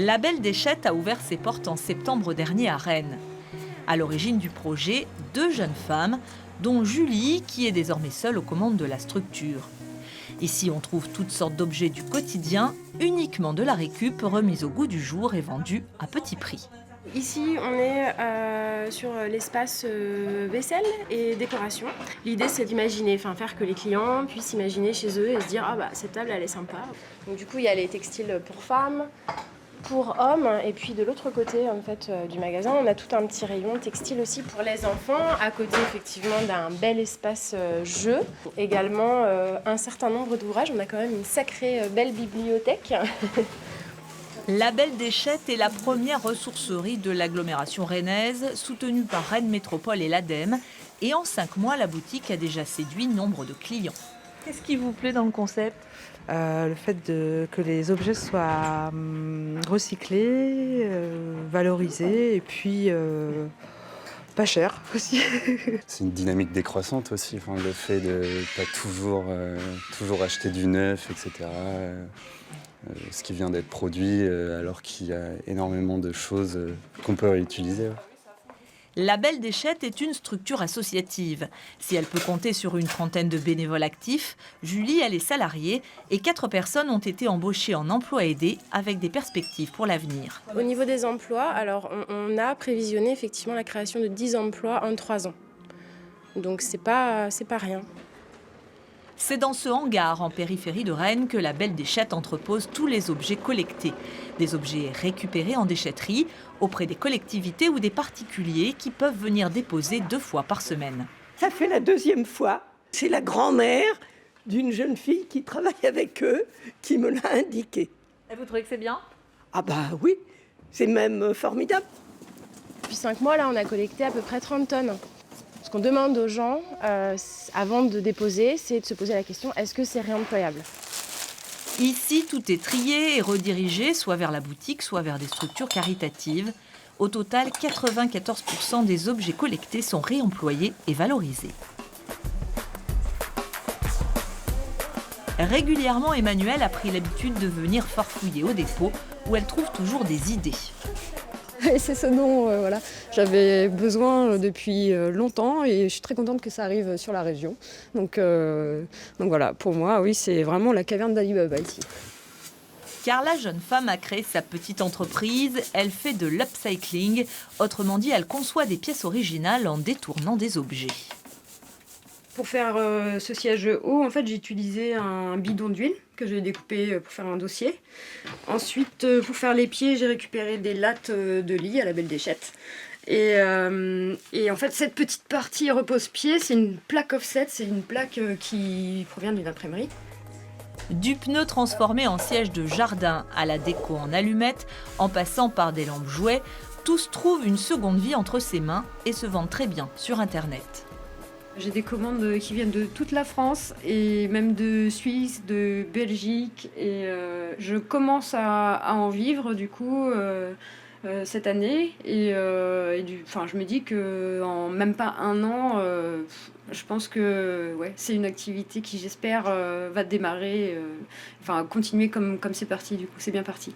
La Belle Déchette a ouvert ses portes en septembre dernier à Rennes. À l'origine du projet, 2 jeunes femmes, dont Julie, qui est désormais seule aux commandes de la structure. Ici, on trouve toutes sortes d'objets du quotidien, uniquement de la récup, remise au goût du jour et vendus à petit prix. Ici, on est sur l'espace vaisselle et décoration. L'idée, c'est d'imaginer, faire que les clients puissent imaginer chez eux et se dire « Ah bah, cette table, elle est sympa ». Donc du coup, il y a les textiles pour femmes, pour hommes. Et puis de l'autre côté du magasin, on a tout un petit rayon textile aussi pour les enfants, à côté effectivement d'un bel espace jeu. Également, un certain nombre d'ouvrages. On a quand même une sacrée belle bibliothèque. La Belle Déchette est la première ressourcerie de l'agglomération rennaise, soutenue par Rennes Métropole et l'ADEME. Et en 5 mois, la boutique a déjà séduit nombre de clients. Qu'est-ce qui vous plaît dans le concept ? Le fait que les objets soient recyclés, valorisés et puis pas chers aussi. C'est une dynamique décroissante aussi, le fait de pas toujours acheter du neuf, etc. Ce qui vient d'être produit alors qu'il y a énormément de choses qu'on peut réutiliser. Ouais. La Belle Déchette est une structure associative. Si elle peut compter sur une trentaine de bénévoles actifs, Julie, elle est salariée et 4 personnes ont été embauchées en emploi aidé avec des perspectives pour l'avenir. Au niveau des emplois, alors on a prévisionné effectivement la création de 10 emplois en 3 ans. Donc c'est pas rien. C'est dans ce hangar en périphérie de Rennes que la Belle Déchette entrepose tous les objets collectés. Des objets récupérés en déchetterie auprès des collectivités ou des particuliers qui peuvent venir déposer 2 fois par semaine. Ça fait la 2e fois. C'est la grand-mère d'une jeune fille qui travaille avec eux qui me l'a indiqué. Et vous trouvez que c'est bien ? Ah bah oui, c'est même formidable. Depuis 5 mois, là, on a collecté à peu près 30 tonnes. Ce qu'on demande aux gens, avant de déposer, c'est de se poser la question, est-ce que c'est réemployable ? Ici, tout est trié et redirigé, soit vers la boutique, soit vers des structures caritatives. Au total, 94% des objets collectés sont réemployés et valorisés. Régulièrement, Emmanuelle a pris l'habitude de venir farfouiller au dépôt, où elle trouve toujours des idées. Et c'est ce dont j'avais besoin depuis longtemps et je suis très contente que ça arrive sur la région. Donc voilà, pour moi, oui, c'est vraiment la caverne d'Ali Baba ici. Car la jeune femme a créé sa petite entreprise, elle fait de l'upcycling, autrement dit, elle conçoit des pièces originales en détournant des objets. Pour faire ce siège haut, en fait, j'ai utilisé un bidon d'huile que j'ai découpé pour faire un dossier. Ensuite, pour faire les pieds, j'ai récupéré des lattes de lit à la Belle Déchette. Et en fait, cette petite partie repose-pied, c'est une plaque offset, c'est une plaque qui provient d'une imprimerie. Du pneu transformé en siège de jardin à la déco en allumettes, en passant par des lampes jouets, tous trouvent une seconde vie entre ses mains et se vendent très bien sur Internet. J'ai des commandes qui viennent de toute la France et même de Suisse, de Belgique. Et je commence à en vivre du coup cette année. Je me dis qu'en même pas un an, je pense que c'est une activité qui j'espère va démarrer, continuer comme c'est parti. Du coup, c'est bien parti.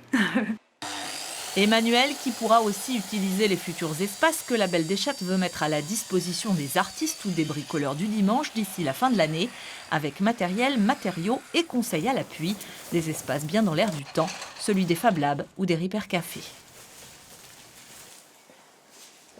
Emmanuelle qui pourra aussi utiliser les futurs espaces que la Belle Déchette veut mettre à la disposition des artistes ou des bricoleurs du dimanche d'ici la fin de l'année, avec matériel, matériaux et conseils à l'appui, des espaces bien dans l'air du temps, celui des Fab Labs ou des Repair Café.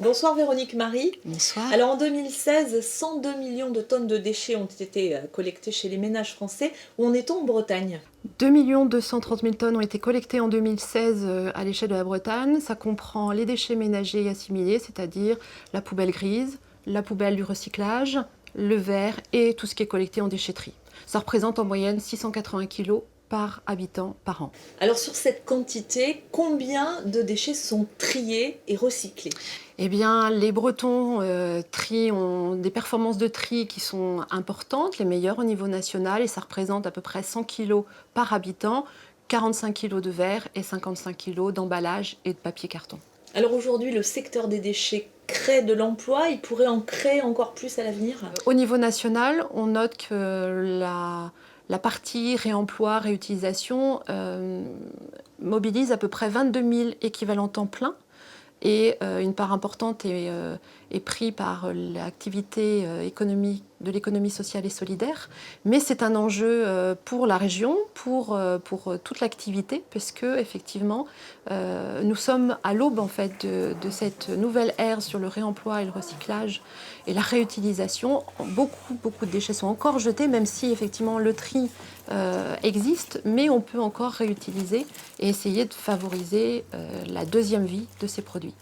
Bonsoir Véronique Marie. Bonsoir. Alors en 2016, 102 millions de tonnes de déchets ont été collectées chez les ménages français. Où en est-on en Bretagne ? 2 230 000 tonnes ont été collectées en 2016 à l'échelle de la Bretagne. Ça comprend les déchets ménagers assimilés, c'est-à-dire la poubelle grise, la poubelle du recyclage, le verre et tout ce qui est collecté en déchetterie. Ça représente en moyenne 680 kg par habitant par an. Alors sur cette quantité, combien de déchets sont triés et recyclés ? Eh bien, les Bretons ont des performances de tri qui sont importantes, les meilleures au niveau national, et ça représente à peu près 100 kg par habitant, 45 kg de verre et 55 kg d'emballage et de papier carton. Alors aujourd'hui, le secteur des déchets crée de l'emploi, il pourrait en créer encore plus à l'avenir ? Au niveau national, on note que La partie réemploi, réutilisation mobilise à peu près 22 000 équivalents temps plein et une part importante est prise par l'activité économique de l'économie sociale et solidaire. Mais c'est un enjeu pour la région, pour toute l'activité, puisque effectivement, nous sommes à l'aube en fait, de cette nouvelle ère sur le réemploi et le recyclage et la réutilisation. Beaucoup de déchets sont encore jetés, même si effectivement le tri existe, mais on peut encore réutiliser et essayer de favoriser la deuxième vie de ces produits.